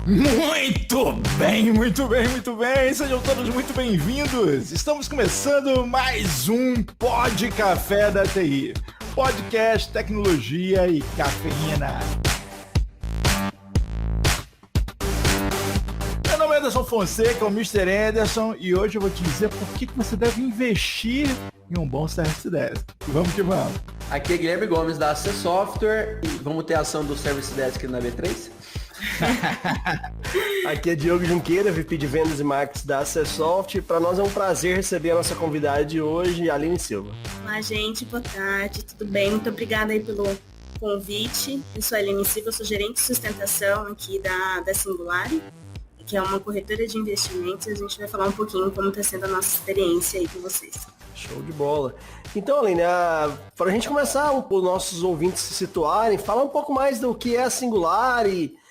Muito bem, muito bem, muito bem. Sejam todos muito bem-vindos. Estamos começando mais um Pod Café da TI. Podcast, tecnologia e cafeína. Meu nome é Anderson Fonseca, o Mr. Anderson, e hoje eu vou te dizer por que você deve investir em um bom Service Desk. Vamos que vamos. Aqui é Guilherme Gomes da AC Software e vamos ter ação do Service Desk na B3? Aqui é Diogo Junqueira, VP de Vendas e Marketing da Acessoft. Para nós é um prazer receber a nossa convidada de hoje, Aline Silva. Olá, gente, boa tarde, tudo bem? Muito obrigada aí pelo convite. Eu sou a Aline Silva, sou gerente de sustentação aqui da Singularity, que é uma corretora de investimentos. A gente vai falar um pouquinho como está sendo a nossa experiência aí com vocês. Show de bola. Então, Aline, para a gente começar, os nossos ouvintes se situarem, falar um pouco mais do que é a Singularity,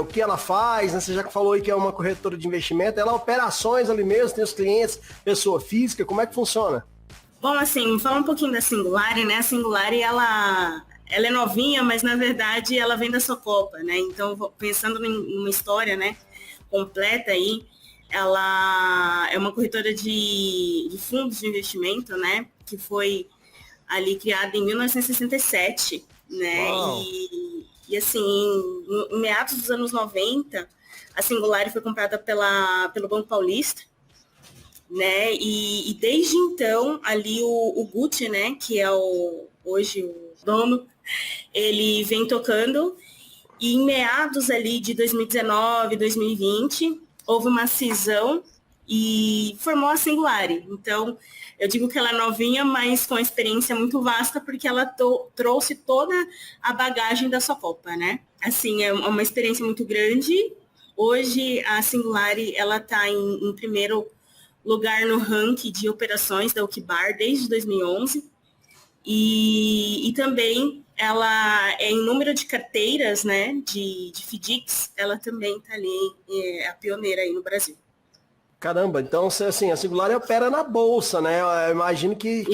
o que ela faz, né? Você já falou aí que é uma corretora de investimento, ela opera ações ali mesmo, tem os clientes, pessoa física, como é que funciona? Bom, assim, falar um pouquinho da Singularity, né? A Singularity, ela é novinha, mas na verdade ela vem da Socopa, né? Então, pensando numa história, né, completa aí, ela é uma corretora de fundos de investimento, né? Que foi ali criada em 1967, né? Uau. E assim, em meados dos anos 90, a Singularity foi comprada pelo Banco Paulista, né? E desde então, ali o Gucci, né? Que é hoje o dono, ele vem tocando. E em meados ali de 2019, 2020, houve uma cisão e formou a Singularity. Então, eu digo que ela é novinha, mas com experiência muito vasta, porque ela trouxe toda a bagagem da Socopa, né? Assim, é uma experiência muito grande. Hoje, a Singularity, ela está em primeiro lugar no ranking de operações da Wikibar desde 2011. E também, ela é em número de carteiras, né, de FDICs, ela também está ali, a pioneira aí no Brasil. Caramba, então assim, a Singularity opera na bolsa, né? Eu imagino que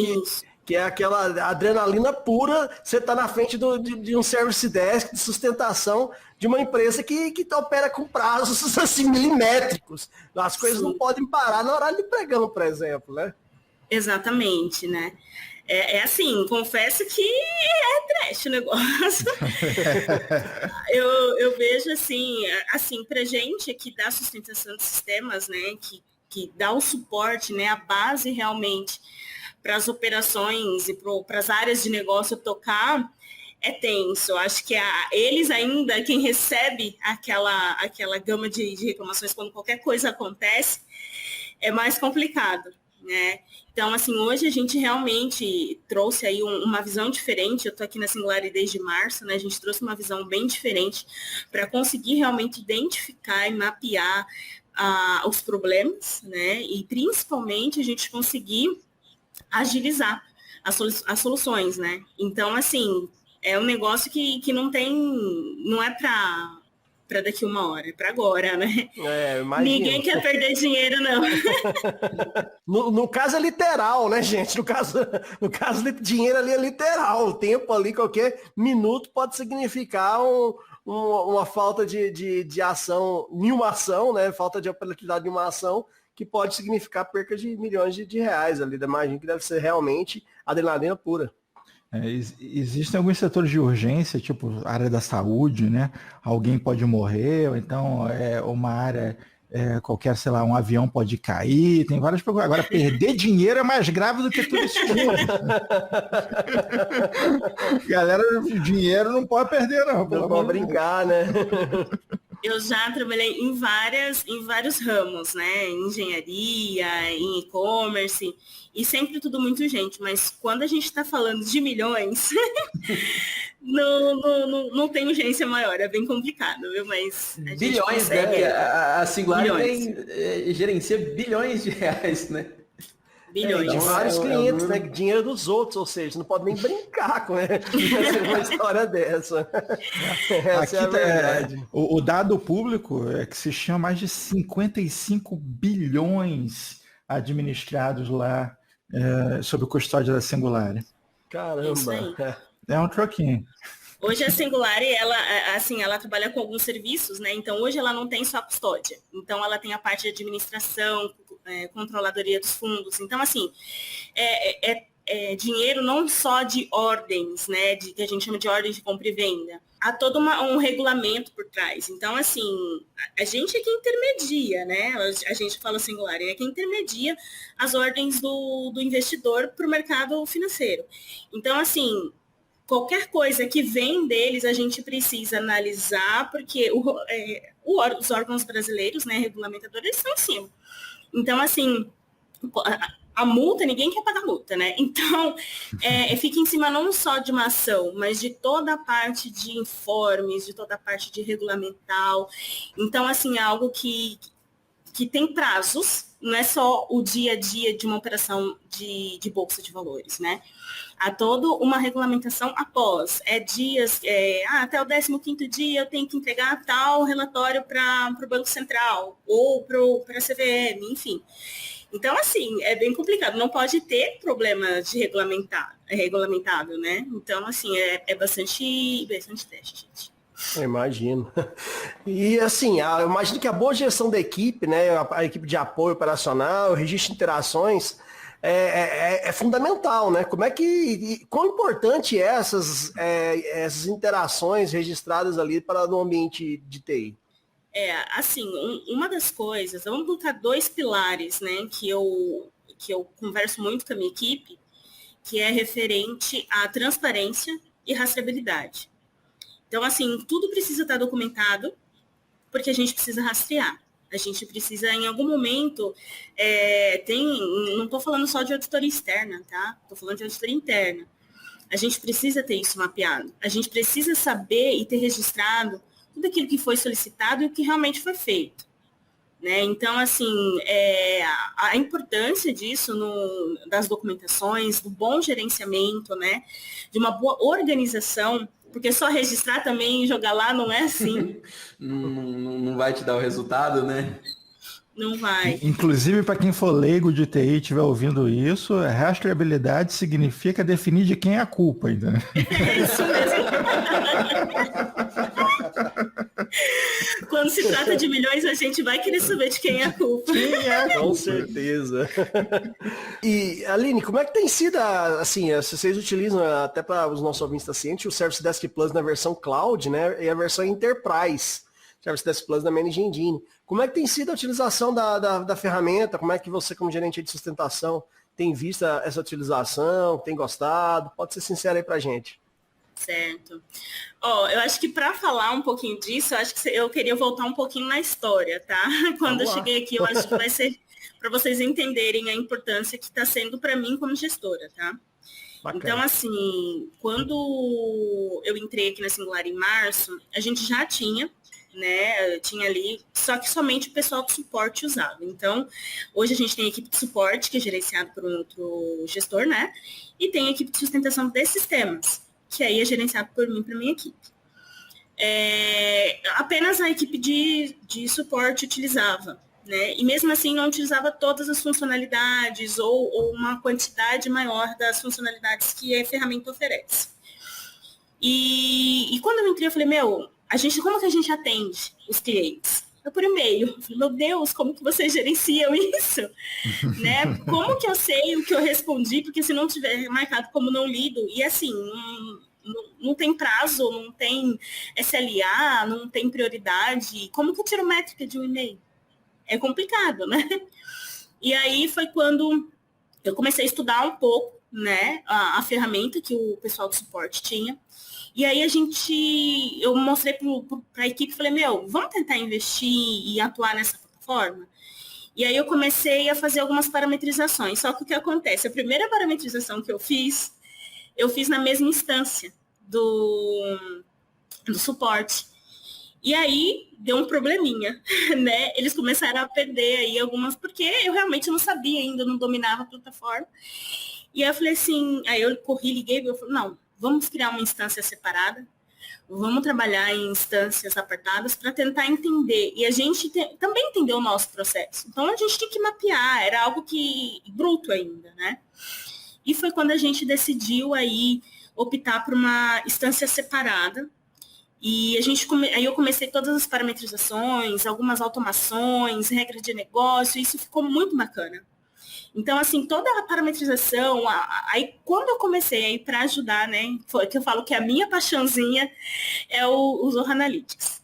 é aquela adrenalina pura, você tá na frente de um service desk de sustentação de uma empresa que opera com prazos assim, milimétricos. As coisas Sim. Não podem parar no horário de pregão, por exemplo, né? Exatamente, né? É assim, confesso que é trash o negócio. eu vejo assim, pra gente que dá sustentação de sistemas, né, que dá o suporte, né, a base realmente para as operações e para as áreas de negócio tocar, é tenso. Eu acho que eles ainda, quem recebe aquela gama de reclamações quando qualquer coisa acontece, é mais complicado, né? Então, assim, hoje a gente realmente trouxe aí uma visão diferente. Eu estou aqui na Singularity desde março, né? A gente trouxe uma visão bem diferente para conseguir realmente identificar e mapear os problemas, né? E principalmente a gente conseguir agilizar as soluções, né? Então, assim, é um negócio que não é para daqui uma hora, é para agora, né? Ninguém quer perder dinheiro, não. No caso é literal, né, gente? No caso, dinheiro ali é literal. O tempo ali, qualquer minuto pode significar uma falta de ação, nenhuma ação, né? Falta de operatividade de uma ação, que pode significar perca de milhões de reais ali. Imagino que deve ser realmente adrenalina pura. Existem alguns setores de urgência, tipo a área da saúde, né? Alguém pode morrer, ou então uma área qualquer, sei lá, um avião pode cair, tem várias coisas. Agora, perder dinheiro é mais grave do que tudo isso. Galera, dinheiro não pode perder, não. Não pode brincar, né? Eu já trabalhei em vários ramos, né? Em engenharia, em e-commerce, e sempre tudo muito urgente. Mas quando a gente está falando de milhões, não tem urgência maior, é bem complicado, viu? Mas a bilhões, consegue, né? A Singularity gerencia bilhões de reais, né? Bilhões. De vários clientes, né? Dinheiro dos outros, ou seja, não pode nem brincar com uma história dessa. Essa é a verdade. O dado público é que se chama mais de 55 bilhões administrados lá sob custódia da Singularity. Caramba. É um troquinho. Hoje a Singularity, ela trabalha com alguns serviços, né? Então, hoje ela não tem só a custódia. Então, ela tem a parte de administração, controladoria dos fundos. Então, assim, dinheiro não só de ordens, né? Que a gente chama de ordens de compra e venda. Há todo um regulamento por trás. Então, assim, a gente é que intermedia, né? A gente fala Singularity, é que intermedia as ordens do investidor para o mercado financeiro. Então, assim, qualquer coisa que vem deles, a gente precisa analisar, porque os órgãos brasileiros, né, regulamentadores, eles estão acima. Então, assim, a multa, ninguém quer pagar multa, né? Então, fica em cima não só de uma ação, mas de toda a parte de informes, de toda a parte de regulamental. Então, assim, é algo que tem prazos, não é só o dia a dia de uma operação de bolsa de valores, né? Há toda uma regulamentação após. Dias, até o 15º dia eu tenho que entregar tal relatório para o Banco Central ou para a CVM, enfim. Então, assim, é bem complicado. Não pode ter problema de regulamentado, né? Então, assim, é bastante teste, gente. Eu imagino. E assim, eu imagino que a boa gestão da equipe, né, a equipe de apoio operacional, o registro de interações é fundamental, né? Quão importante essas interações registradas ali para no ambiente de TI? Assim, uma das coisas, vamos colocar 2 pilares, né, que eu converso muito com a minha equipe, que é referente à transparência e rastreabilidade. Então, assim, tudo precisa estar documentado, porque a gente precisa rastrear. A gente precisa, em algum momento, não estou falando só de auditoria externa, tá? Estou falando de auditoria interna. A gente precisa ter isso mapeado. A gente precisa saber e ter registrado tudo aquilo que foi solicitado e o que realmente foi feito. Né? Então, assim, a importância disso, das documentações, do bom gerenciamento, né? De uma boa organização, porque só registrar também e jogar lá não é assim. não vai te dar o resultado, né? Não vai. Inclusive, para quem for leigo de TI e estiver ouvindo isso, rastreabilidade significa definir de quem é a culpa, entendeu? É isso mesmo. Quando se trata de milhões, a gente vai querer saber de quem é a culpa. Com certeza. E, Aline, como é que tem sido, assim, vocês utilizam, até para os nossos ouvintes da ciente, o Service Desk Plus na versão Cloud, né, e a versão Enterprise, Service Desk Plus na Managed Engine. Como é que tem sido a utilização da ferramenta? Como é que você, como gerente de sustentação, tem visto essa utilização? Tem gostado? Pode ser sincero aí pra gente. Certo. Eu acho que para falar um pouquinho disso, eu acho que eu queria voltar um pouquinho na história, tá? Quando eu cheguei aqui, eu acho que vai ser para vocês entenderem a importância que está sendo para mim como gestora, tá? Bacana. Então, assim, quando eu entrei aqui na Singular em março, a gente já tinha, né, tinha ali, só que somente o pessoal do suporte usava. Então, hoje a gente tem a equipe de suporte, que é gerenciada por um outro gestor, né? E tem a equipe de sustentação de sistemas, que aí é gerenciado por mim, para minha equipe. Apenas a equipe de suporte utilizava, né? E mesmo assim não utilizava todas as funcionalidades ou uma quantidade maior das funcionalidades que a ferramenta oferece. E quando eu entrei, eu falei, como que a gente atende os clientes? Por e-mail. Eu falei, meu Deus, como que vocês gerenciam isso? Né? Como que eu sei o que eu respondi? Porque se não tiver marcado como não lido, e assim, não tem prazo, não tem SLA, não tem prioridade, como que eu tiro métrica de um e-mail? É complicado, né? E aí foi quando eu comecei a estudar um pouco, né, a ferramenta que o pessoal do suporte tinha. E aí eu mostrei para a equipe e falei, vamos tentar investir e atuar nessa plataforma? E aí eu comecei a fazer algumas parametrizações. Só que o que acontece? A primeira parametrização que eu fiz na mesma instância do suporte. E aí deu um probleminha, né? Eles começaram a perder aí algumas, porque eu realmente não sabia ainda, não dominava a plataforma. E aí eu falei assim, aí eu liguei e eu falei, não, vamos criar uma instância separada, vamos trabalhar em instâncias apartadas para tentar entender. E a gente também entendeu o nosso processo. Então, a gente tinha que mapear, era algo bruto ainda, né? E foi quando a gente decidiu aí optar por uma instância separada. E aí eu comecei todas as parametrizações, algumas automações, regra de negócio, isso ficou muito bacana. Então, assim, toda a parametrização, aí quando eu comecei aí para ajudar, né, foi que eu falo que a minha paixãozinha é o Zorro Analytics.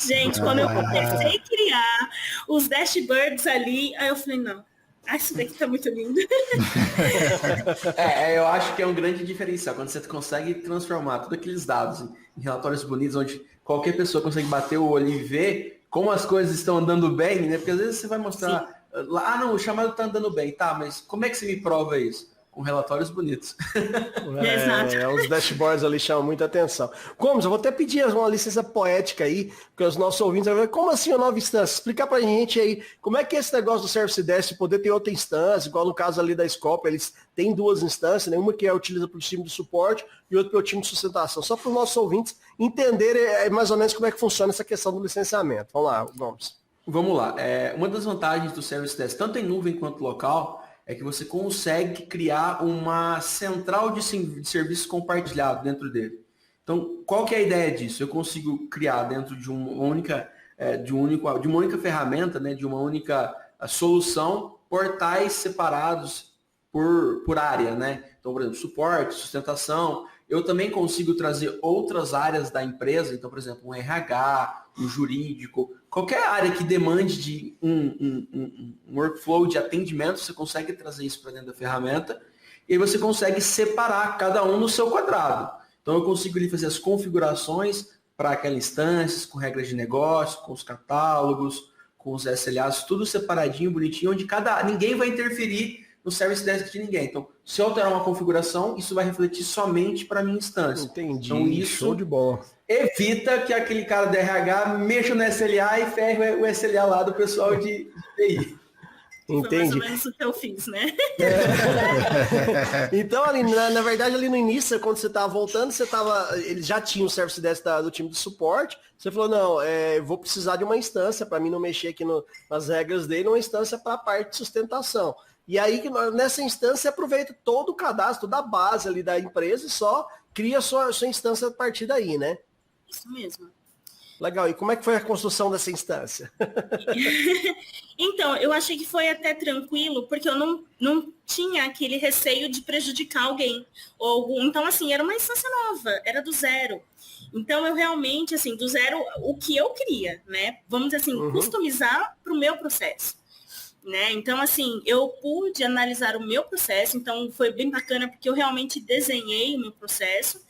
Gente, quando eu comecei a criar os dashboards ali, aí eu falei, não, isso daqui tá muito lindo. Eu acho que é um grande diferencial, quando você consegue transformar todos aqueles dados em relatórios bonitos, onde qualquer pessoa consegue bater o olho e ver como as coisas estão andando bem, né? Porque às vezes você vai mostrar, não, o chamado tá andando bem, tá, mas como é que você me prova isso? Com relatórios bonitos. Os dashboards ali chamam muita atenção. Gomes, eu vou até pedir uma licença poética aí, porque os nossos ouvintes vão ver, como assim a nova instância? Explica pra gente aí, como é que é esse negócio do Service Desk poder ter outra instância, igual no caso ali da Scope, eles têm duas instâncias, né? Uma que utiliza para o time de suporte e outra para o time de sustentação. Só para os nossos ouvintes entenderem mais ou menos como é que funciona essa questão do licenciamento. Vamos lá, Gomes. Vamos lá. Uma das vantagens do Service Desk, tanto em nuvem quanto local, é que você consegue criar uma central de serviços compartilhado dentro dele. Então, qual que é a ideia disso? Eu consigo criar dentro de uma única ferramenta, né, de uma única solução, portais separados por área, né? Então, por exemplo, suporte, sustentação. Eu também consigo trazer outras áreas da empresa, então, por exemplo, um RH, um jurídico, qualquer área que demande de um workflow de atendimento, você consegue trazer isso para dentro da ferramenta e aí você consegue separar cada um no seu quadrado. Então, eu consigo ali fazer as configurações para aquela instância, com regras de negócio, com os catálogos, com os SLAs, tudo separadinho, bonitinho, onde ninguém vai interferir no Service Desk de ninguém. Então, se eu alterar uma configuração, isso vai refletir somente para a minha instância. Entendi, então, isso show de bola. Evita que aquele cara do RH mexa no SLA e ferre o SLA lá do pessoal de TI. Entendi. Foi mais ou menos o que eu fiz, né? Então, ali, na verdade, ali no início, quando você estava voltando, ele já tinha o Service Desk do time de suporte. Você falou, não, eu vou precisar de uma instância para mim não mexer aqui nas regras dele, uma instância para a parte de sustentação. E aí, nessa instância, aproveita todo o cadastro, toda a base ali da empresa e só cria a sua instância a partir daí, né? Isso mesmo. Legal. E como é que foi a construção dessa instância? Então, eu achei que foi até tranquilo, porque eu não tinha aquele receio de prejudicar alguém. Então, assim, era uma instância nova, era do zero. Então, eu realmente, assim, do zero, o que eu queria, né? Vamos dizer assim, customizar para o meu processo. Né? Então, assim, eu pude analisar o meu processo, então foi bem bacana, porque eu realmente desenhei o meu processo.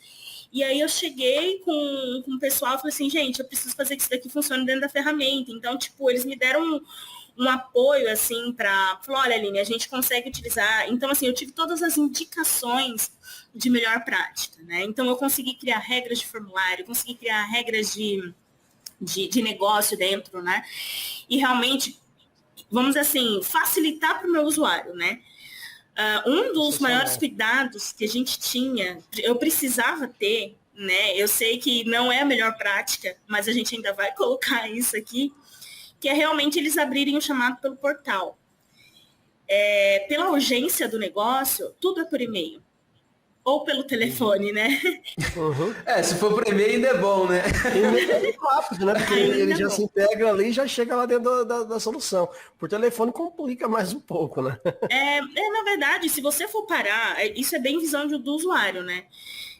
E aí eu cheguei com o pessoal e falei assim, gente, eu preciso fazer que isso daqui funcione dentro da ferramenta. Então, tipo, eles me deram um apoio, assim, falou, olha, Aline, a gente consegue utilizar. Então, assim, eu tive todas as indicações de melhor prática, né? Então, eu consegui criar regras de formulário, consegui criar regras de negócio dentro, né? E realmente, vamos dizer assim, facilitar para o meu usuário, né? Um dos maiores cuidados que a gente tinha, eu precisava ter, né? Eu sei que não é a melhor prática, mas a gente ainda vai colocar isso aqui, que é realmente eles abrirem o chamado pelo portal. Pela urgência do negócio, tudo é por e-mail. Ou pelo telefone, né? Se for por e-mail ainda é bom, né? E-mail é rápido, né? Porque ele já se integra ali e já chega lá dentro da solução. Por telefone complica mais um pouco, né? Na verdade, se você for parar, isso é bem visão do usuário, né?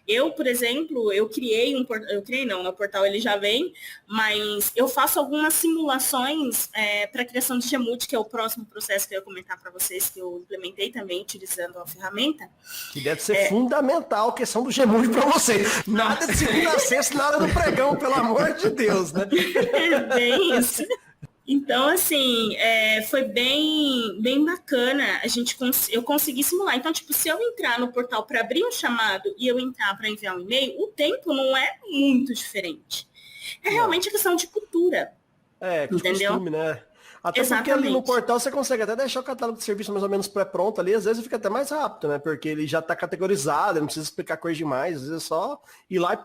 Eu, por exemplo, eu criei no portal ele já vem, mas eu faço algumas simulações para a criação de Gemood, que é o próximo processo que eu ia comentar para vocês, que eu implementei também utilizando a ferramenta. Que deve ser fundamental a questão do Gemood para você. Nada de segunda a sexta, nada do pregão, pelo amor de Deus, né? É bem isso. Então, assim, foi bem bacana eu consegui simular. Então, tipo, se eu entrar no portal para abrir um chamado e eu entrar para enviar um e-mail, o tempo não é muito diferente. É realmente questão de cultura. De entendeu? costume, né? Até Exatamente. porque ali no portal você consegue até deixar o catálogo de serviço mais ou menos pré-pronto ali, às vezes fica até mais rápido, né? Porque ele já tá categorizado, não precisa explicar coisa demais, às vezes é só ir lá e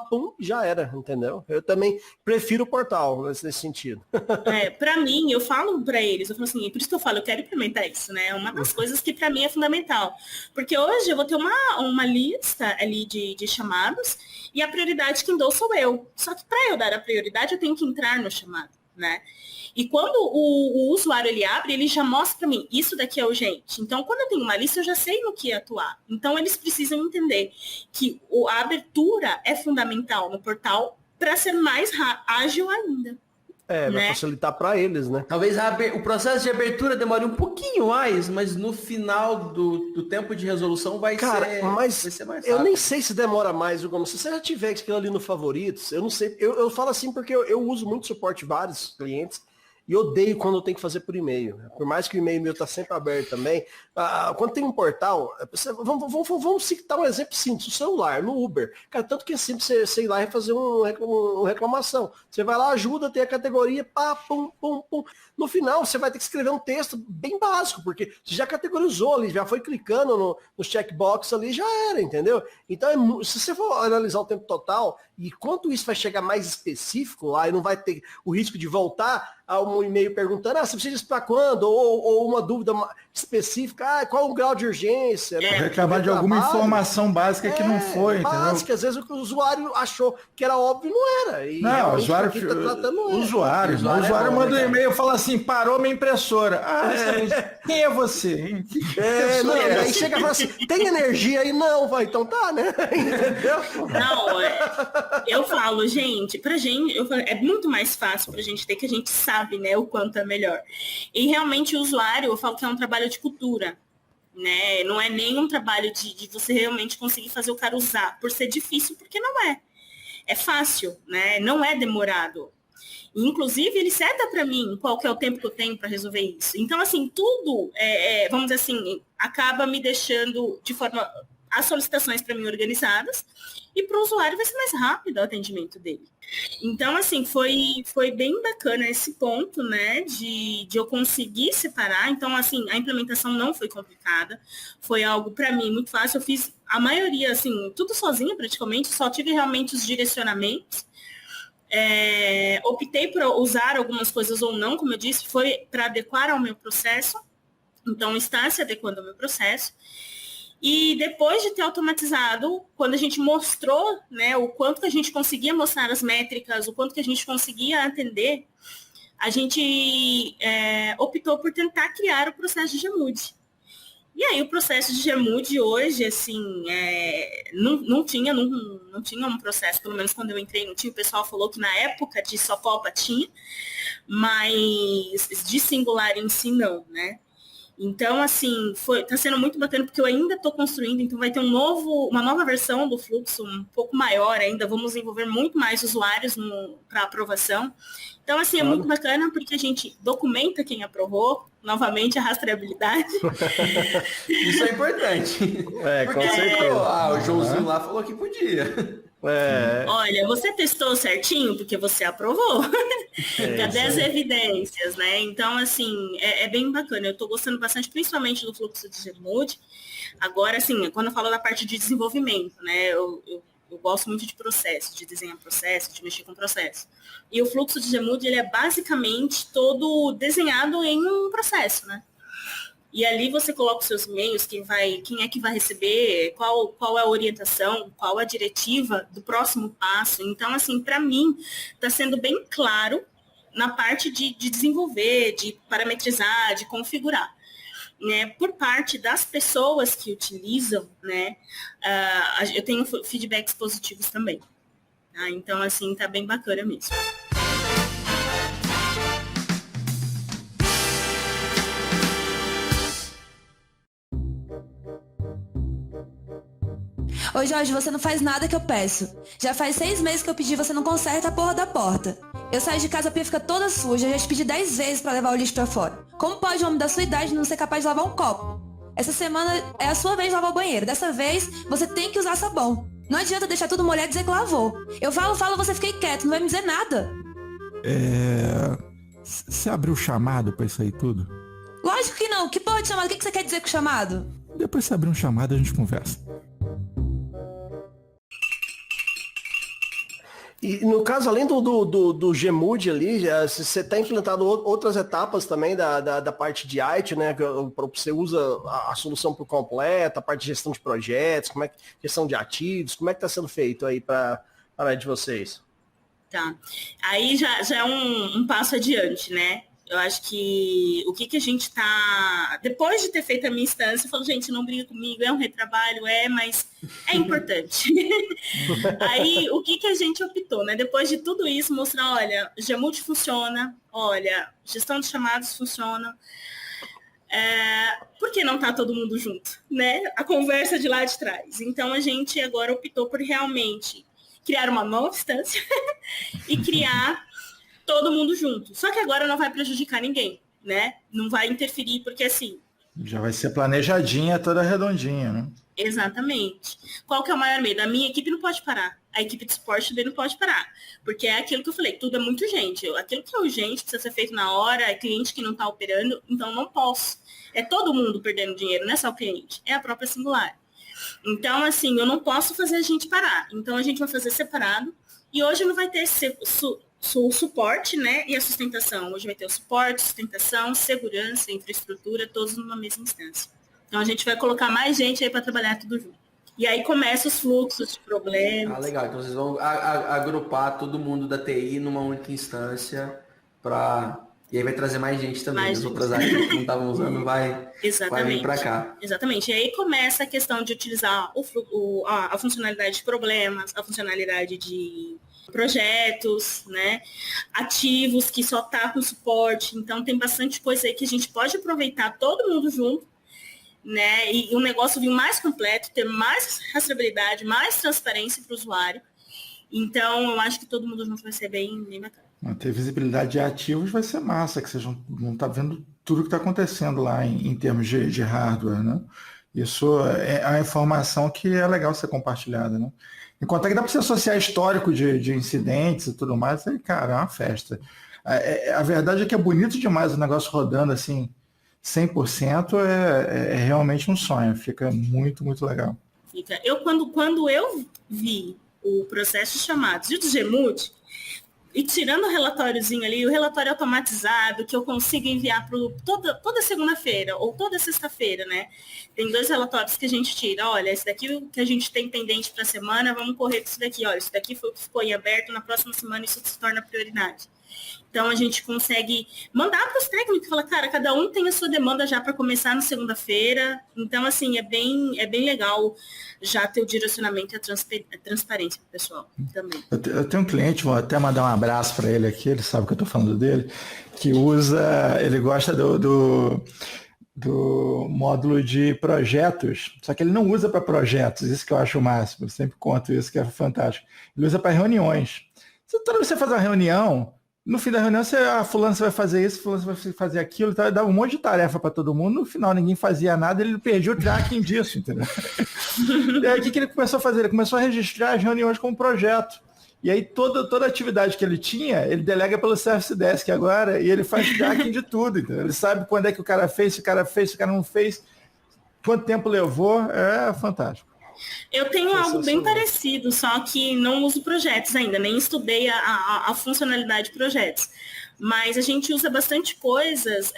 pum, já era, entendeu? Eu também prefiro o portal nesse sentido. Para mim, eu falo para eles, eu falo assim, por isso que eu falo, eu quero implementar isso, né? Uma das coisas que para mim é fundamental. Porque hoje eu vou ter uma lista ali de chamados e a prioridade quem dou sou eu. Só que para eu dar a prioridade, eu tenho que entrar no chamado, né? E quando o usuário ele abre, ele já mostra para mim, isso daqui é urgente. Então, quando eu tenho uma lista, eu já sei no que atuar. Então, eles precisam entender que a abertura é fundamental no portal para ser mais ágil ainda. Vai facilitar para eles, né? Talvez o processo de abertura demore um pouquinho mais, mas no final do tempo de resolução vai ser mais rápido. Eu nem sei se demora mais, Gomes. Se você já tiver aquilo ali no favoritos, eu não sei. Eu falo assim porque eu uso muito suporte vários clientes. E odeio quando eu tenho que fazer por e-mail. Por mais que o e-mail meu tá sempre aberto também. Quando tem um portal, vamos citar um exemplo simples, o celular, no Uber. Cara, tanto que é simples você ir lá e fazer uma reclamação. Você vai lá, ajuda, tem a categoria, pum. No final, você vai ter que escrever um texto bem básico, porque você já categorizou ali, já foi clicando no checkbox ali, já era, entendeu? Então, se você for analisar o tempo total, e quanto isso vai chegar mais específico lá, e não vai ter o risco de voltar a um e-mail perguntando, você precisa disso para quando? Ou uma dúvida específica, qual o grau de urgência? Né? Reclamar de alguma informação básica que não foi, básica, entendeu? às vezes o usuário achou que era óbvio, não era. E não, o usuário, tá usuário manda um e-mail e fala assim, parou minha impressora. Quem é você? Aí chega e fala assim, tem energia aí? Não, vai, então tá, né? Entendeu? Não, eu falo, gente, é muito mais fácil pra gente ter que a gente sabe, né, o quanto é melhor. E realmente o usuário, eu falo que é um trabalho de cultura, né? Não é nem um trabalho de você realmente conseguir fazer o cara usar, por ser difícil, porque não é. É fácil, né? Não é demorado. E, inclusive, ele seta para mim qual que é o tempo que eu tenho para resolver isso. Então, assim, tudo, vamos dizer assim, acaba me deixando de forma as solicitações para mim organizadas e para o usuário vai ser mais rápido o atendimento dele. Então, assim, foi bem bacana esse ponto, né, de eu conseguir separar. Então, assim, a implementação não foi complicada, foi algo, para mim, muito fácil. Eu fiz a maioria, assim, tudo sozinha praticamente, só tive realmente os direcionamentos. Optei por usar algumas coisas ou não, como eu disse, foi para adequar ao meu processo. Então, está se adequando ao meu processo. E depois de ter automatizado, quando a gente mostrou, né, o quanto que a gente conseguia mostrar as métricas, o quanto que a gente conseguia atender, a gente optou por tentar criar o processo de GMUD. E aí o processo de GMUD hoje, assim, não tinha um processo, pelo menos quando eu entrei, não tinha. O pessoal falou que na época de Socopa tinha, mas de Singular em si não, né? Então, assim, tá sendo muito bacana porque eu ainda estou construindo, então vai ter uma nova versão do fluxo, um pouco maior ainda, vamos envolver muito mais usuários para aprovação. Então, assim, é muito bacana porque a gente documenta quem aprovou, novamente a rastreabilidade. Isso é importante. Com certeza. O Joãozinho lá falou que podia. Olha, você testou certinho porque você aprovou. Cadê as evidências, né? Então, assim, é bem bacana. Eu estou gostando bastante, principalmente do fluxo de GMUD. Agora, assim, quando eu falo da parte de desenvolvimento, né? Eu gosto muito de processo, de desenhar processo, de mexer com processo. E o fluxo de GMUD, ele é basicamente todo desenhado em um processo, né? E ali você coloca os seus e-mails, quem é que vai receber, qual é a orientação, qual é a diretiva do próximo passo. Então, assim, para mim, está sendo bem claro na parte de desenvolver, de parametrizar, de configurar. Né? Por parte das pessoas que utilizam, né, eu tenho feedbacks positivos também. Tá? Então, assim, tá bem bacana mesmo. Ô Jorge, você não faz nada que eu peço. Já faz 6 meses que eu pedi e você não conserta a porra da porta. Eu saio de casa, a pia fica toda suja, já te pedi 10 vezes pra levar o lixo pra fora. Como pode um homem da sua idade não ser capaz de lavar um copo? Essa semana é a sua vez de lavar o banheiro. Dessa vez, você tem que usar sabão. Não adianta deixar tudo molhado e dizer que lavou. Eu falo, você fica quieto, não vai me dizer nada. Você abriu o chamado pra isso aí tudo? Lógico que não. Que porra de chamado? O que você quer dizer com chamado? Depois você abrir um chamado a gente conversa. E no caso, além do Gmood ali, você está implantando outras etapas também da parte de IT, né? Você usa a solução por completo, a parte de gestão de projetos, gestão de ativos, como é que está sendo feito aí para a área de vocês? Tá. Aí já é um passo adiante, né? Eu acho que o que a gente tá... Depois de ter feito a minha instância, eu falo, gente, não briga comigo, é um retrabalho, mas é importante. Aí, o que a gente optou, né? Depois de tudo isso, mostrar, olha, Gmood funciona, olha, gestão de chamados funciona. Por que não tá todo mundo junto, né? A conversa de lá de trás. Então, a gente agora optou por realmente criar uma nova instância e criar todo mundo junto. Só que agora não vai prejudicar ninguém, né? Não vai interferir, porque assim... Já vai ser planejadinha, toda redondinha, né? Exatamente. Qual que é o maior medo? A minha equipe não pode parar. A equipe de suporte também não pode parar. Porque é aquilo que eu falei, tudo é muito urgente. Aquilo que é urgente precisa ser feito na hora, é cliente que não está operando, então não posso. É todo mundo perdendo dinheiro, não é só o cliente, é a própria Singular. Então, assim, eu não posso fazer a gente parar. Então, a gente vai fazer separado. E hoje não vai ter o suporte, né, e a sustentação. Hoje vai ter o suporte, sustentação, segurança, infraestrutura, todos numa mesma instância. Então, a gente vai colocar mais gente aí para trabalhar tudo junto. E aí começa os fluxos de problemas. Legal. Então, vocês vão agrupar todo mundo da TI numa única instância para... E aí vai trazer mais gente também. As outras áreas que não estavam usando vai vir para cá. Exatamente. E aí começa a questão de utilizar a funcionalidade de problemas, a funcionalidade de projetos, né? Ativos que só tá com suporte. Então tem bastante coisa aí que a gente pode aproveitar todo mundo junto, né? E o negócio vir mais completo, ter mais rastreabilidade, mais transparência para o usuário. Então eu acho que todo mundo junto vai ser bem bacana. Ter visibilidade de ativos vai ser massa, que vocês vão estar vendo tudo que está acontecendo lá em termos de hardware, né? Isso é a informação que é legal ser compartilhada, né? Enquanto que dá para você associar histórico de incidentes e tudo mais, aí, cara, é uma festa. A verdade é que é bonito demais o negócio rodando assim, 100%, é realmente um sonho, fica muito, muito legal. Quando eu vi o processo de chamados e o do Gmood, e tirando o relatóriozinho ali, o relatório automatizado, que eu consigo enviar toda segunda-feira ou toda sexta-feira, né? Tem 2 relatórios que a gente tira. Olha, esse daqui que a gente tem pendente para a semana, vamos correr com isso daqui. Olha, isso daqui foi o que ficou em aberto, na próxima semana isso se torna prioridade. Então, a gente consegue mandar para os técnicos e falar, cara, cada um tem a sua demanda já para começar na segunda-feira. Então, assim, é bem legal já ter o direcionamento e a transparência pro pessoal também. Eu tenho um cliente, vou até mandar um abraço para ele aqui, ele sabe que eu estou falando dele, que ele gosta do módulo de projetos, só que ele não usa para projetos, isso que eu acho o máximo, eu sempre conto isso, que é fantástico. Ele usa para reuniões. Toda vez que você faz uma reunião, no fim da reunião, fulano você vai fazer isso, fulano você vai fazer aquilo, então, dava um monte de tarefa para todo mundo, no final ninguém fazia nada, ele perdia o tracking disso, entendeu? E aí o que ele começou a fazer? Ele começou a registrar as reuniões como projeto. E aí toda a atividade que ele tinha, ele delega pelo Service Desk agora, e ele faz tracking de tudo, entendeu? Ele sabe quando é que o cara fez, se o cara não fez, quanto tempo levou, é fantástico. Eu tenho algo bem parecido, só que não uso projetos ainda, nem estudei a funcionalidade de projetos. Mas a gente usa bastante coisas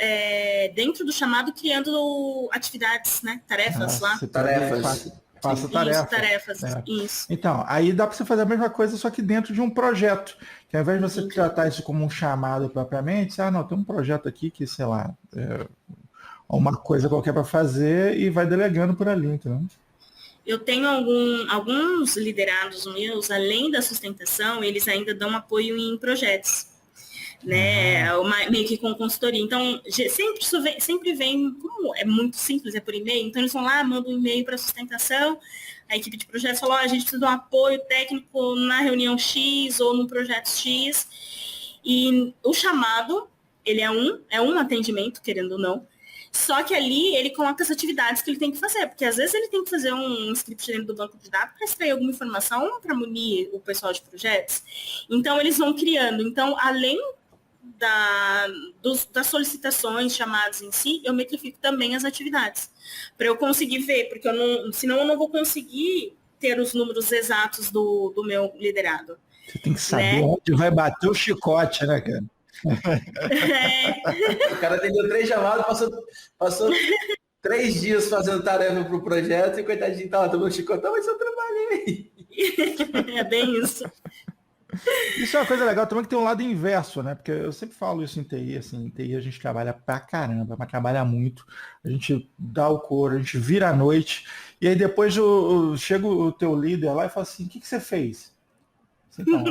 dentro do chamado, criando atividades, né? Tarefas lá. Tarefas. Passa tarefa. Tarefas, isso. Então, aí dá para você fazer a mesma coisa, só que dentro de um projeto. Que ao invés de você tratar isso como um chamado propriamente, não, tem um projeto aqui que, sei lá, uma coisa qualquer para fazer e vai delegando por ali, entendeu? Eu tenho alguns liderados meus, além da sustentação, eles ainda dão apoio em projetos, né? Meio que com consultoria. Então, sempre vem, como é muito simples, é por e-mail, então eles vão lá, mandam um e-mail para a sustentação, a equipe de projetos falou, a gente precisa de um apoio técnico na reunião X ou no projeto X, e o chamado, ele é um atendimento, querendo ou não, só que ali ele coloca as atividades que ele tem que fazer, porque às vezes ele tem que fazer um script dentro do banco de dados para extrair alguma informação para munir o pessoal de projetos. Então eles vão criando. Então, além das solicitações, chamadas em si, eu metrifico também as atividades. Para eu conseguir ver, porque senão eu não vou conseguir ter os números exatos do meu liderado. Você tem que saber onde vai bater o chicote, né, cara? O cara atendeu 3 chamados, passou 3 dias fazendo tarefa pro projeto e coitadinho tá lá tomando chicotão, mas eu trabalhei. É bem isso. Isso é uma coisa legal também, que tem um lado inverso, né? Porque eu sempre falo isso em TI, assim, em TI a gente trabalha pra caramba, mas trabalha muito. A gente dá o couro, a gente vira à noite, e aí depois chega o teu líder lá e fala assim, o que você fez? Então,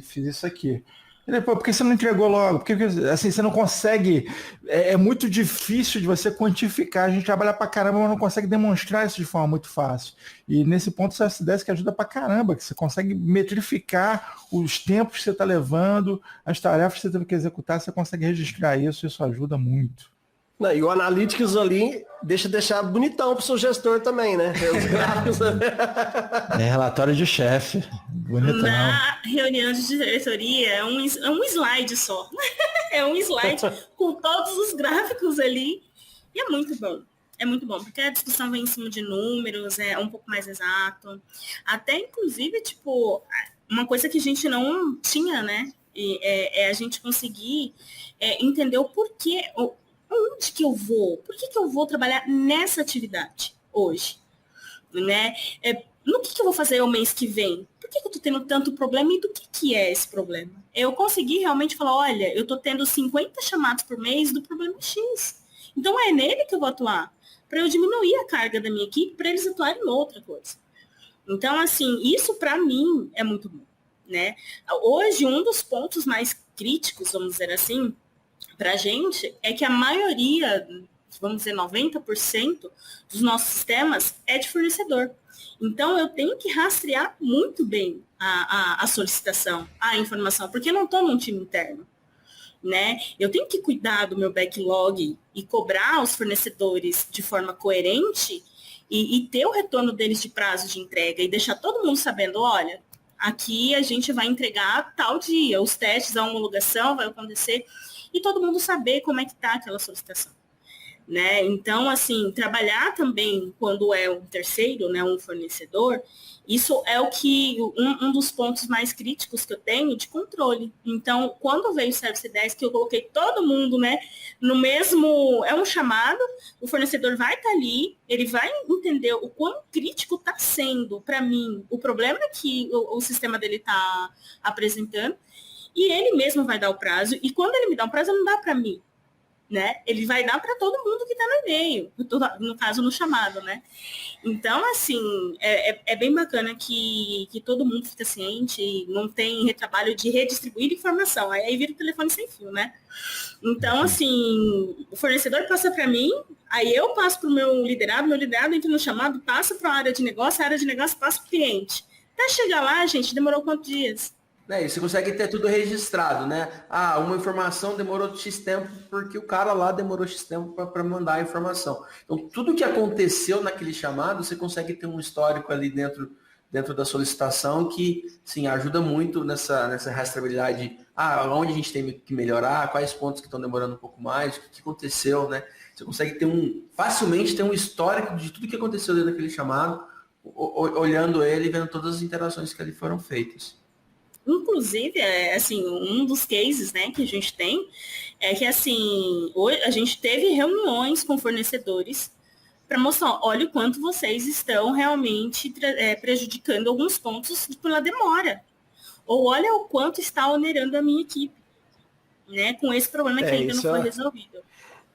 fiz isso aqui. E depois, por que você não entregou logo? Porque assim, você não consegue. É muito difícil de você quantificar. A gente trabalha pra caramba, mas não consegue demonstrar isso de forma muito fácil. E nesse ponto, o CS10 que ajuda pra caramba, que você consegue metrificar os tempos que você está levando, as tarefas que você teve que executar, você consegue registrar isso ajuda muito. Não, e o Analytics ali deixar bonitão pro seu gestor também, né? Os gráficos. É relatório de chefe. Bonitão. Na reunião de diretoria é um slide só. É um slide com todos os gráficos ali. E é muito bom. É muito bom, porque a discussão vem em cima de números, é um pouco mais exato. Até, inclusive, tipo, uma coisa que a gente não tinha, né? É a gente conseguir entender o porquê. Onde que eu vou? Por que eu vou trabalhar nessa atividade hoje? Né? No que eu vou fazer o mês que vem? Por que eu estou tendo tanto problema e do que é esse problema? Eu consegui realmente falar, olha, eu estou tendo 50 chamados por mês do problema X. Então é nele que eu vou atuar, para eu diminuir a carga da minha equipe, para eles atuarem em outra coisa. Então, assim, isso para mim é muito bom. Né? Hoje, um dos pontos mais críticos, vamos dizer assim, para a gente, é que a maioria, vamos dizer 90% dos nossos sistemas é de fornecedor. Então, eu tenho que rastrear muito bem a solicitação, a informação, porque eu não estou num time interno. Né? Eu tenho que cuidar do meu backlog e cobrar os fornecedores de forma coerente e ter o retorno deles de prazo de entrega e deixar todo mundo sabendo, olha, aqui a gente vai entregar tal dia, os testes, a homologação vai acontecer, e todo mundo saber como é que está aquela solicitação. Né? Então, assim, trabalhar também quando é um terceiro, né, um fornecedor, isso é um dos pontos mais críticos que eu tenho de controle. Então, quando veio o Service 10, que eu coloquei todo mundo, né, no mesmo, é um chamado, o fornecedor vai estar ali, ele vai entender o quão crítico está sendo para mim o problema que o sistema dele está apresentando, e ele mesmo vai dar o prazo, e quando ele me dá um prazo, ele não dá para mim. Né? Ele vai dar para todo mundo que está no e-mail, no caso, no chamado, né? Então, assim, é bem bacana que todo mundo fica ciente, não tem retrabalho de redistribuir informação, aí vira o telefone sem fio, né? Então, assim, o fornecedor passa para mim, aí eu passo para o meu liderado entra no chamado, passa para a área de negócio passa para o cliente. Até chegar lá, gente, demorou quantos dias? E você consegue ter tudo registrado, né? Ah, uma informação demorou X tempo porque o cara lá demorou X tempo para mandar a informação. Então, tudo que aconteceu naquele chamado, você consegue ter um histórico ali dentro da solicitação que, sim, ajuda muito nessa rastreabilidade. Onde a gente tem que melhorar, quais pontos que estão demorando um pouco mais, o que aconteceu, né? Você consegue facilmente ter um histórico de tudo que aconteceu dentro daquele chamado, olhando ele e vendo todas as interações que ali foram feitas. Inclusive, assim, um dos cases, né, que a gente tem é que, assim, hoje a gente teve reuniões com fornecedores para mostrar, olha o quanto vocês estão realmente prejudicando alguns pontos pela demora. Ou olha o quanto está onerando a minha equipe, né, com esse problema que ainda não foi resolvido.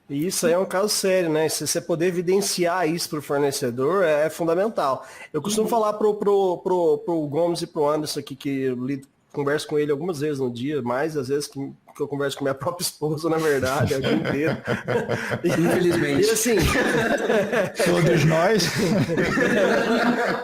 Isso aí é um caso sério, né? Se você poder evidenciar isso para o fornecedor é fundamental. Eu costumo falar pro Gomes e pro Anderson aqui, que eu converso com ele algumas vezes no dia, mais às vezes que eu converso com minha própria esposa, na verdade, é o dia inteiro. Infelizmente. E assim... Todos nós.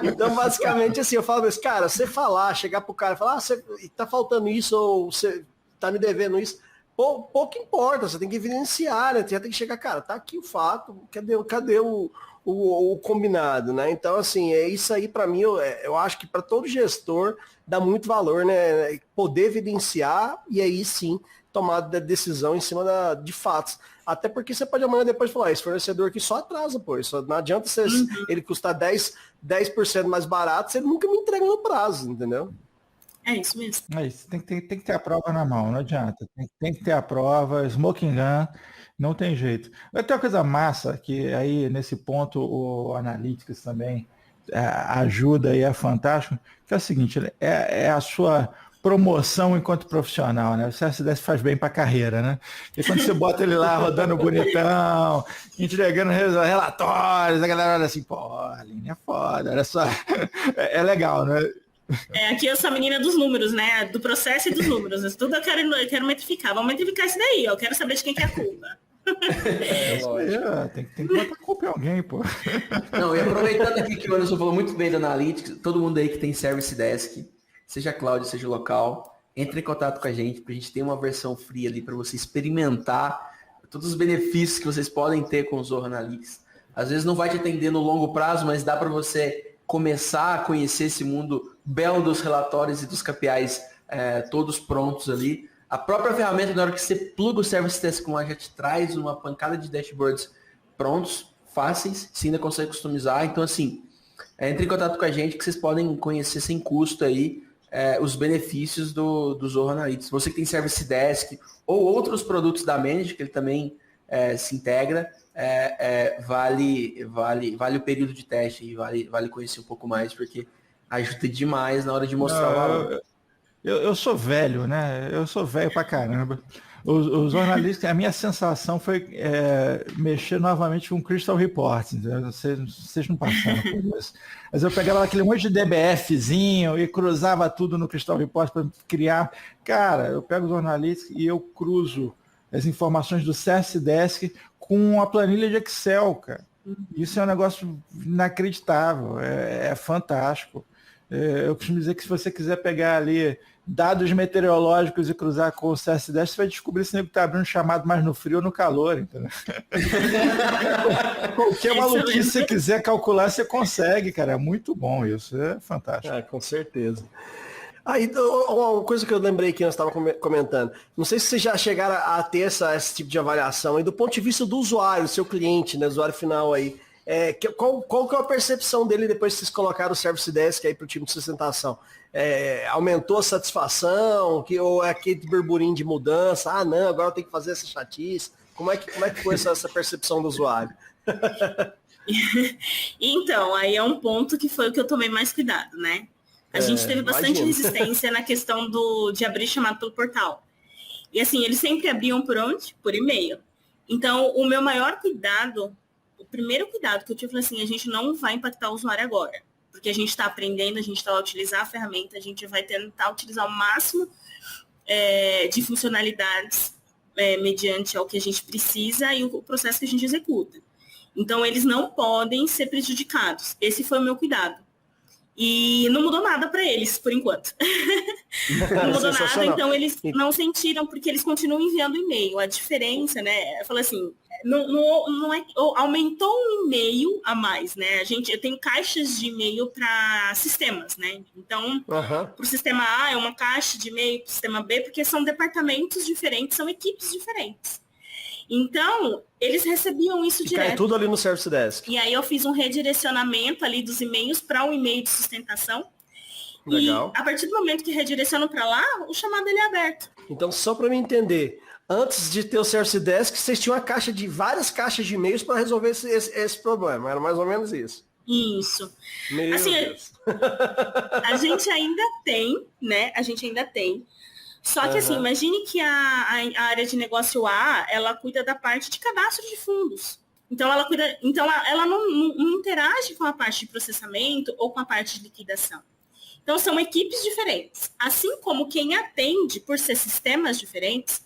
Então, basicamente, assim, eu falo assim, cara, você chegar pro cara e falar, você tá faltando isso, ou você tá me devendo isso, pouco importa, você tem que evidenciar, né? Você tem que chegar, cara, tá aqui o fato, cadê o combinado, né? Então, assim, isso aí para mim, eu acho que para todo gestor dá muito valor, né? Poder evidenciar e aí sim tomada de decisão em cima de fatos. Até porque você pode amanhã depois falar, esse fornecedor aqui só atrasa, pô. Isso não adianta ele custar 10% mais barato, você nunca me entrega no prazo, entendeu? É isso mesmo. É isso, tem que ter a prova na mão, não adianta. Tem que ter a prova, smoking gun, não tem jeito. Vai ter uma coisa massa, que aí nesse ponto o Analytics também ajuda e é fantástico, que é o seguinte, é a sua promoção enquanto profissional, né? O CS10 faz bem pra carreira, né? E quando você bota ele lá rodando bonitão, entregando relatórios, a galera olha assim, pô, a linha é foda, olha só. É legal, né? Aqui eu sou a menina dos números, né? Do processo e dos números. Tudo eu quero metrificar. Vamos metrificar isso daí, ó. Eu quero saber de quem que é a culpa. Tem que botar culpa em alguém, pô. Não, e aproveitando aqui que o Anderson falou muito bem do Analytics, todo mundo aí que tem Service Desk, seja cloud, seja local, entre em contato com a gente, pra gente ter uma versão free ali para você experimentar todos os benefícios que vocês podem ter com o Zoho Analytics. Às vezes não vai te atender no longo prazo, mas dá para você começar a conhecer esse mundo belo dos relatórios e dos KPIs todos prontos ali. A própria ferramenta, na hora que você pluga o Service Desk lá, já te traz uma pancada de dashboards prontos, fáceis, você ainda consegue customizar. Então, assim, entre em contato com a gente que vocês podem conhecer sem custo aí os benefícios do Zoho Analytics. Você que tem Service Desk ou outros produtos da Manage, que ele também se integra, vale o período de teste e vale conhecer um pouco mais, porque ajuda demais na hora de mostrar o valor. Eu sou velho, né? Eu sou velho pra caramba. Os jornalistas, a minha sensação foi mexer novamente com o Crystal Reports. Vocês não passaram por isso. Mas eu pegava aquele monte de DBFzinho e cruzava tudo no Crystal Reports para criar. Cara, eu pego os jornalistas e eu cruzo as informações do CS Desk com a planilha de Excel, cara. Isso é um negócio inacreditável, é fantástico. Eu costumo dizer que se você quiser pegar ali dados meteorológicos e cruzar com o CS10, você vai descobrir se o nego está abrindo chamado mais no frio ou no calor, entendeu? Qualquer maluquice que você quiser calcular, você consegue, cara. É muito bom isso, é fantástico. Com certeza. Aí, uma coisa que eu lembrei que nós estávamos comentando, não sei se vocês já chegaram a ter esse tipo de avaliação aí do ponto de vista do usuário, seu cliente, né, usuário final aí. Qual que é a percepção dele depois que vocês colocaram o Service Desk aí para o time de sustentação? Aumentou a satisfação? Ou é aquele burburinho de mudança? Ah, não, agora eu tenho que fazer essa chatice. Como é que foi essa percepção do usuário? Então, aí é um ponto que foi o que eu tomei mais cuidado, né? A gente teve bastante resistência na questão de abrir chamado pelo portal. E assim, eles sempre abriam por onde? Por e-mail. Então, o meu maior cuidado, o primeiro cuidado que eu tive foi assim, a gente não vai impactar o usuário agora. Porque a gente está aprendendo, a gente está a utilizar a ferramenta, a gente vai tentar utilizar o máximo de funcionalidades mediante ao que a gente precisa e o processo que a gente executa. Então, eles não podem ser prejudicados. Esse foi o meu cuidado. E não mudou nada para eles, por enquanto. Não mudou nada, então eles não sentiram, porque eles continuam enviando e-mail. A diferença, né? Eu falei assim, não é, aumentou um e-mail a mais, né? Eu tenho caixas de e-mail para sistemas, né? Então, para o sistema A é uma caixa de e-mail, para o sistema B, porque são departamentos diferentes, são equipes diferentes. Então, eles recebiam isso direto. Cai tudo ali no Service Desk. E aí eu fiz um redirecionamento ali dos e-mails para um e-mail de sustentação. Legal. E a partir do momento que redireciono para lá, o chamado ele é aberto. Então, só para me entender, antes de ter o Service Desk, vocês tinham várias caixas de e-mails para resolver esse problema. Era mais ou menos isso. Isso. Meu Deus. A gente ainda tem, né? A gente ainda tem. Só que assim, imagine que a área de negócio A, ela cuida da parte de cadastro de fundos. Então ela não interage com a parte de processamento ou com a parte de liquidação. Então são equipes diferentes. Assim como quem atende, por ser sistemas diferentes,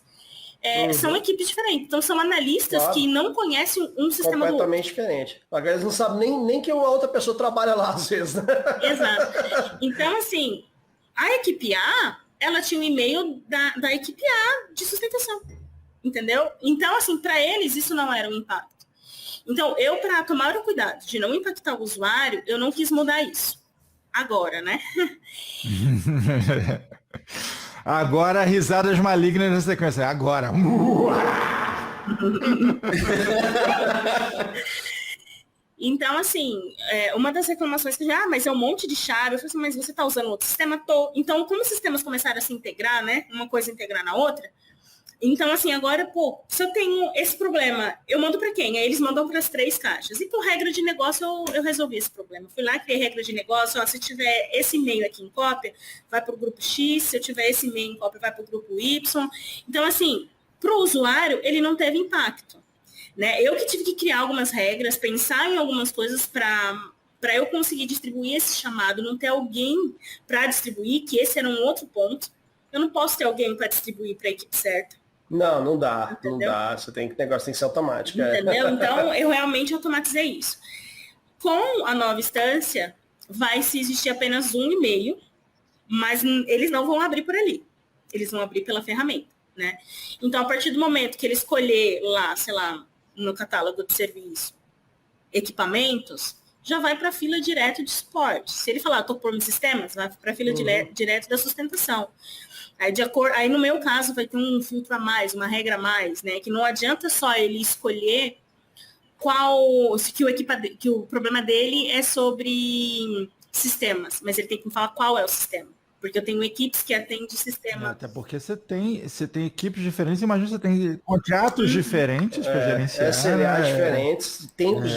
são equipes diferentes. Então são analistas que não conhecem um sistema do outro. Completamente diferente. Agora eles não sabem nem que uma outra pessoa trabalha lá às vezes, né? Exato. Então assim, a equipe A, ela tinha um e-mail da equipe A de sustentação, entendeu? Então, assim, para eles isso não era um impacto. Então, para tomar o cuidado de não impactar o usuário, eu não quis mudar isso. Agora, né? Agora, risadas malignas na sequência. Agora. Então, assim, uma das reclamações que mas é um monte de chave. Eu falei assim, mas você está usando outro sistema? Tô. Então, como os sistemas começaram a se integrar, né? Uma coisa integrar na outra. Então, assim, agora, se eu tenho esse problema, eu mando para quem? Aí eles mandam para as 3 caixas. E por regra de negócio, eu resolvi esse problema. Fui lá, criei regra de negócio. Se tiver esse e-mail aqui em cópia, vai para o grupo X. Se eu tiver esse e-mail em cópia, vai para o grupo Y. Então, assim, para o usuário, ele não teve impacto. Né? Eu que tive que criar algumas regras, pensar em algumas coisas para eu conseguir distribuir esse chamado, não ter alguém para distribuir, que esse era um outro ponto. Eu não posso ter alguém para distribuir para a equipe certa. Não dá, Entendeu? não dá. O negócio tem que ser automático. Entendeu? Então, eu realmente automatizei isso. Com a nova instância, vai se existir apenas um e-mail, mas eles não vão abrir por ali. Eles vão abrir pela ferramenta, né? Então, a partir do momento que ele escolher lá, sei lá, no catálogo de serviço, equipamentos, já vai para a fila direto de suporte. Se ele falar, estou pondo sistemas, vai para a fila direto da sustentação. Aí, no meu caso, vai ter um filtro a mais, uma regra a mais, né? Que não adianta só ele escolher que o problema dele é sobre sistemas, mas ele tem que me falar qual é o sistema. Porque eu tenho equipes que atendem o sistema. Até porque você tem equipes diferentes, imagina você tem contratos diferentes para gerenciar. SLA diferentes, tempos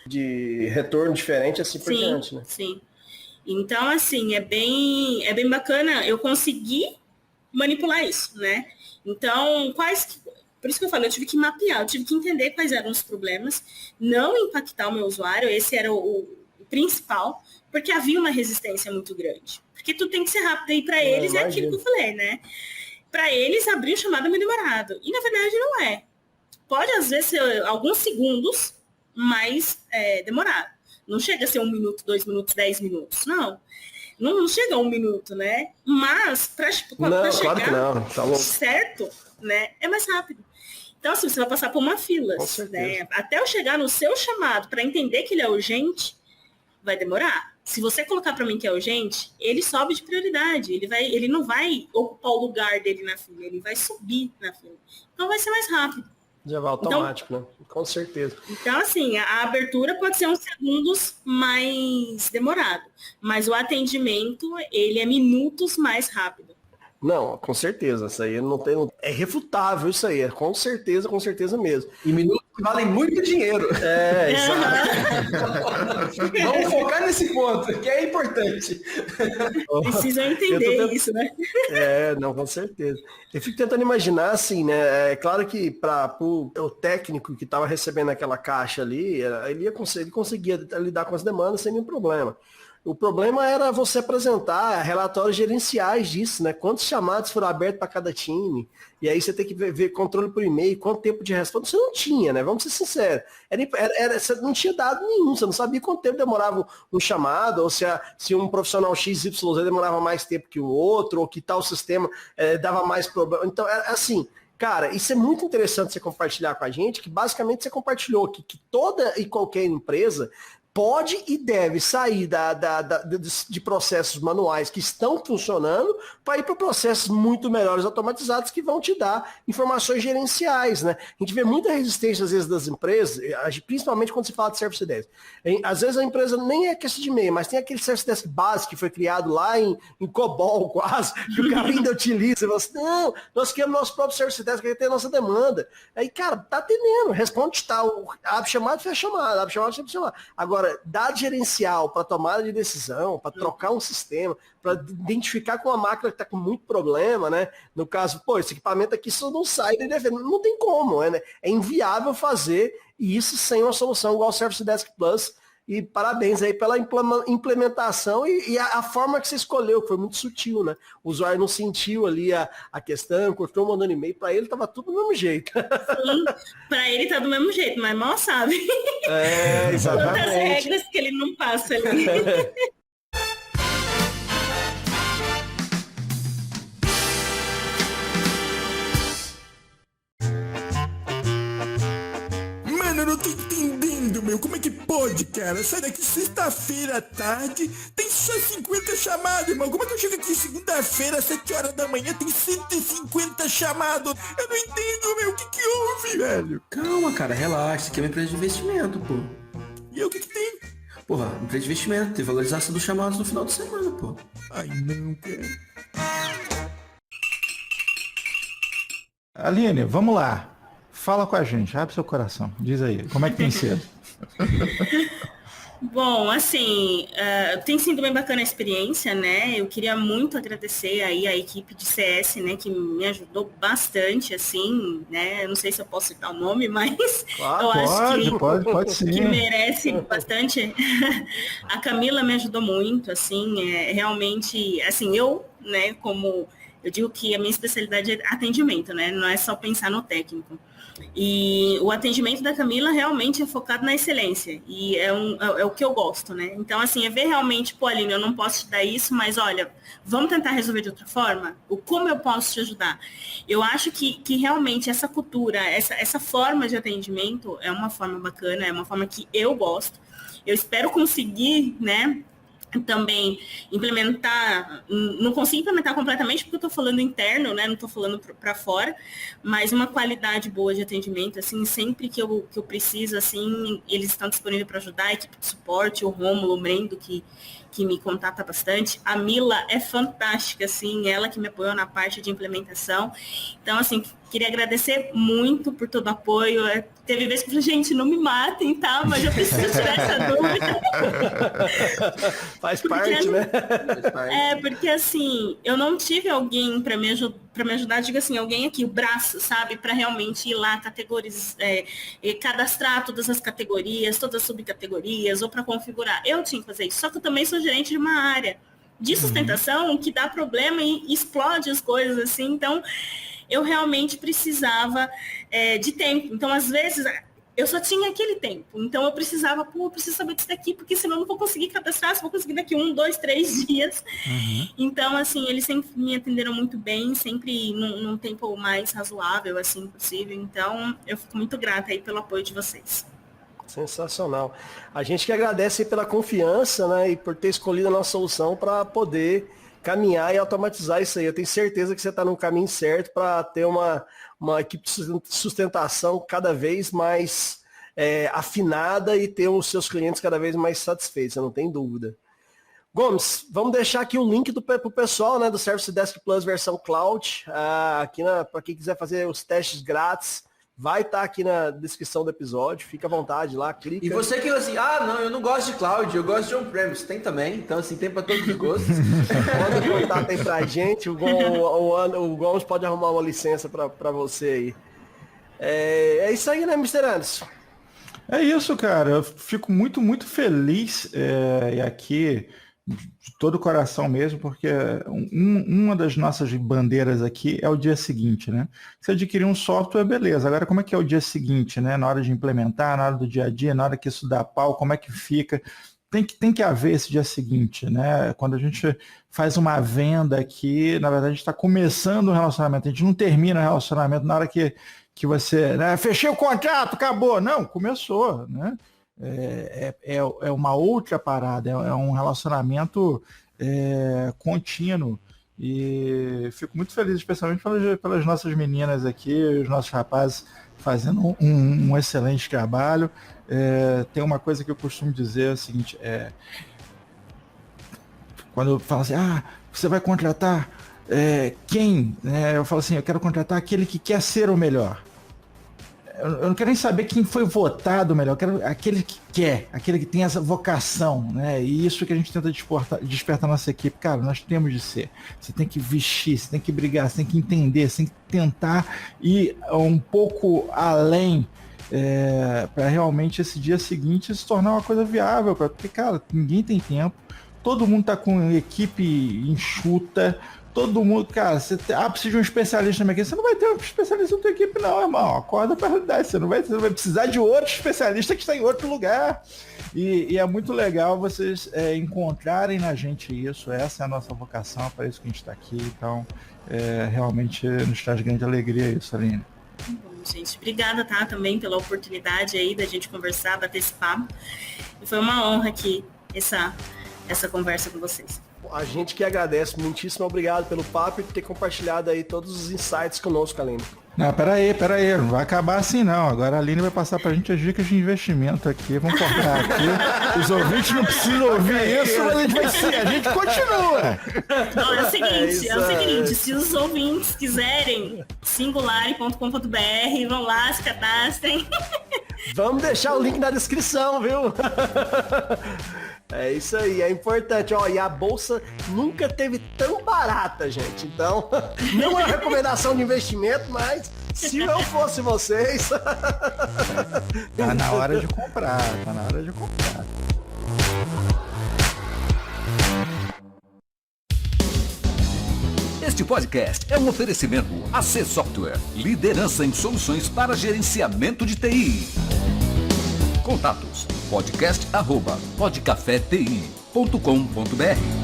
de retorno diferente, assim por diante, né? Sim. Então, assim, é bem bacana eu conseguir manipular isso, né? Então, por isso que eu falei, eu tive que mapear, eu tive que entender quais eram os problemas, não impactar o meu usuário, esse era o principal, porque havia uma resistência muito grande. Porque tu tem que ser rápido aí para eles, é aquilo que eu falei, né? Para eles, abrir o chamado é meio demorado. E, na verdade, não é. Pode, às vezes, ser alguns segundos, mas demorado. Não chega a ser 1 minuto, 2 minutos, 10 minutos. Não chega a 1 minuto, né? Mas, para chegar claro que não. Tá louco. Certo, né? É mais rápido. Então, assim, você vai passar por uma fila. Né? Até eu chegar no seu chamado para entender que ele é urgente, vai demorar. Se você colocar para mim que é urgente, ele sobe de prioridade. Ele não vai ocupar o lugar dele na fila, ele vai subir na fila. Então vai ser mais rápido. Já vai automático, né? Com certeza. Então, assim, a abertura pode ser uns segundos mais demorado, mas o atendimento, ele é minutos mais rápido. Não, com certeza. Isso aí não tem. É refutável isso aí. Com certeza mesmo. E minutos valem muito dinheiro. Exato. Vamos focar nesse ponto, que é importante. Precisam entender isso, né? Não, com certeza. Eu fico tentando imaginar, assim, né? É claro que para o técnico que estava recebendo aquela caixa ali, ele conseguia lidar com as demandas sem nenhum problema. O problema era você apresentar relatórios gerenciais disso, né? Quantos chamados foram abertos para cada time. E aí você tem que ver controle por e-mail, quanto tempo de resposta. Você não tinha, né? Vamos ser sinceros. Você não tinha dado nenhum, você não sabia quanto tempo demorava um chamado, ou se um profissional XYZ demorava mais tempo que o outro, ou que tal sistema dava mais problema. Então, assim, cara, isso é muito interessante você compartilhar com a gente, que basicamente você compartilhou que toda e qualquer empresa pode e deve sair de processos manuais que estão funcionando para ir para processos muito melhores automatizados que vão te dar informações gerenciais, né? A gente vê muita resistência, às vezes, das empresas, principalmente quando se fala de Service Desk. Às vezes a empresa nem é questão de e-mail, mas tem aquele Service Desk básico que foi criado lá em COBOL quase, que o cara ainda utiliza. E você, não, nós queremos nosso próprio Service Desk, que tem a nossa demanda. Aí, cara, tá atendendo, responde tal, abre chamado, fecha chamada, abre chamado, fecha chamada. Agora, dado gerencial para tomada de decisão, para trocar um sistema, para identificar com uma máquina que está com muito problema, né? No caso, esse equipamento aqui só não sai, não tem como, né? É inviável fazer isso sem uma solução igual o Service Desk Plus. E parabéns aí pela implementação e a forma que você escolheu, que foi muito sutil, né? O usuário não sentiu ali a questão, continuou mandando e-mail, para ele estava tudo do mesmo jeito. Sim, para ele tá do mesmo jeito, mas mal sabe. Exatamente. Quantas regras que ele não passa ali. Mano, eu não tô entendendo, meu. Como é que pode, cara? Sai daqui sexta-feira à tarde, tem só 50 chamadas, irmão. Como é que eu chego aqui segunda-feira, às 7 horas da manhã, tem 150 chamadas? Eu não entendo, meu. O que houve, velho? Calma, cara, relaxa. Isso aqui é uma empresa de investimento, pô. E o que tem? Porra, empresa de investimento, tem valorização dos chamados no final de semana, pô. Ai, não, cara. Aline, vamos lá. Fala com a gente, abre seu coração. Diz aí, como é que tem sido? Bom, assim, tem sido bem bacana a experiência, né? Eu queria muito agradecer aí a equipe de CS, né, que me ajudou bastante, assim, né? Eu não sei se eu posso citar o nome, mas Claro, eu acho que pode sim. que merece bastante. A Camila me ajudou muito, assim, realmente, assim, eu, né, como eu digo que a minha especialidade é atendimento, né? Não é só pensar no técnico. E o atendimento da Camila realmente é focado na excelência. E é o que eu gosto, né? Então, assim, é ver realmente, pô, Aline, eu não posso te dar isso, mas olha, vamos tentar resolver de outra forma? Como eu posso te ajudar? Eu acho que realmente essa cultura, essa forma de atendimento é uma forma bacana, é uma forma que eu gosto. Eu espero conseguir, né, também implementar, não consigo implementar completamente porque eu estou falando interno, né? Não estou falando para fora, mas uma qualidade boa de atendimento, assim, sempre que eu preciso, assim, eles estão disponíveis para ajudar, a equipe de suporte, o Rômulo, o Brendo, que me contata bastante. A Mila é fantástica, assim, ela que me apoiou na parte de implementação. Então, assim, queria agradecer muito por todo o apoio. Teve vezes que eu falei, gente, não me matem, tá? Mas eu preciso tirar essa dúvida. Faz parte, né? Porque assim, eu não tive alguém para me ajudar, digo assim, alguém aqui, o braço, sabe? Para realmente ir lá, cadastrar todas as categorias, todas as subcategorias, ou para configurar. Eu tinha que fazer isso. Só que eu também sou gerente de uma área de sustentação que dá problema e explode as coisas, assim. Então, eu realmente precisava de tempo. Então, às vezes, eu só tinha aquele tempo. Então, eu preciso saber disso daqui, porque senão eu não vou conseguir cadastrar, se vou conseguir daqui 1, 2, 3 dias. Então, assim, eles sempre me atenderam muito bem, sempre num tempo mais razoável, assim, possível. Então, eu fico muito grata aí pelo apoio de vocês. Sensacional. A gente que agradece pela confiança, né, e por ter escolhido a nossa solução para poder caminhar e automatizar isso aí. Eu tenho certeza que você está no caminho certo para ter uma equipe de sustentação cada vez mais afinada e ter os seus clientes cada vez mais satisfeitos, eu não tenho dúvida. Gomes, vamos deixar aqui um link para o pessoal, né, do Service Desk Plus versão Cloud, aqui para quem quiser fazer os testes grátis. Vai estar aqui na descrição do episódio, fica à vontade lá, clica. E você que assim, não, eu não gosto de cloud, eu gosto de on-premise. Tem também, então assim, tem para todos os gostos. Manda contato aí pra gente, o Gomes pode arrumar uma licença para você aí. É isso aí, né, Mr. Anderson? É isso, cara. Eu fico muito, muito feliz e aqui de todo o coração mesmo, porque uma das nossas bandeiras aqui é o dia seguinte, né? Se adquirir um software, beleza. Agora, como é que é o dia seguinte, né? Na hora de implementar, na hora do dia a dia, na hora que isso dá pau, como é que fica? Tem que haver esse dia seguinte, né? Quando a gente faz uma venda aqui, na verdade, a gente está começando um relacionamento. A gente não termina o relacionamento na hora que você, né? Fechei o contrato, acabou. Não, começou, né? É uma outra parada, é um relacionamento contínuo, e fico muito feliz, especialmente pelas nossas meninas aqui, os nossos rapazes fazendo um excelente trabalho. Tem uma coisa que eu costumo dizer, é o seguinte, quando eu falo assim, você vai contratar quem? Eu falo assim, eu quero contratar aquele que quer ser o melhor. Eu não quero nem saber quem foi votado melhor, eu quero aquele que quer, aquele que tem essa vocação, né? E isso que a gente tenta despertar a nossa equipe. Cara, nós temos de ser. Você tem que vestir, você tem que brigar, você tem que entender, você tem que tentar ir um pouco além para realmente esse dia seguinte se tornar uma coisa viável. Porque, cara, ninguém tem tempo, todo mundo tá com equipe enxuta, todo mundo, cara, você precisa de um especialista na minha equipe. Você não vai ter um especialista na tua equipe, não, irmão. Acorda para a realidade. Você vai precisar de outro especialista que está em outro lugar. E é muito legal vocês encontrarem na gente isso. Essa é a nossa vocação, é para isso que a gente está aqui. Então, realmente nos traz grande alegria isso, Aline. Bom, gente, obrigada, tá, também pela oportunidade aí da gente conversar, bater esse papo. E foi uma honra aqui, essa conversa com vocês. A gente que agradece, muitíssimo obrigado pelo papo e por ter compartilhado aí todos os insights conosco, Aline. Não, peraí, não vai acabar assim não. Agora a Aline vai passar pra gente as dicas de investimento aqui. Vamos cortar aqui. Os ouvintes não precisam ouvir isso, mas a gente continua. Não, é o seguinte, se os ouvintes quiserem, singulare.com.br, vão lá, se cadastrem. Vamos deixar o link na descrição, viu? É isso aí, é importante. Ó, e a bolsa nunca teve tão barata, gente. Então, não é uma recomendação de investimento, mas se eu fosse vocês... Tá na hora de comprar, Este podcast é um oferecimento AC Software, liderança em soluções para gerenciamento de TI. Contatos: podcast@podcafeti.com.br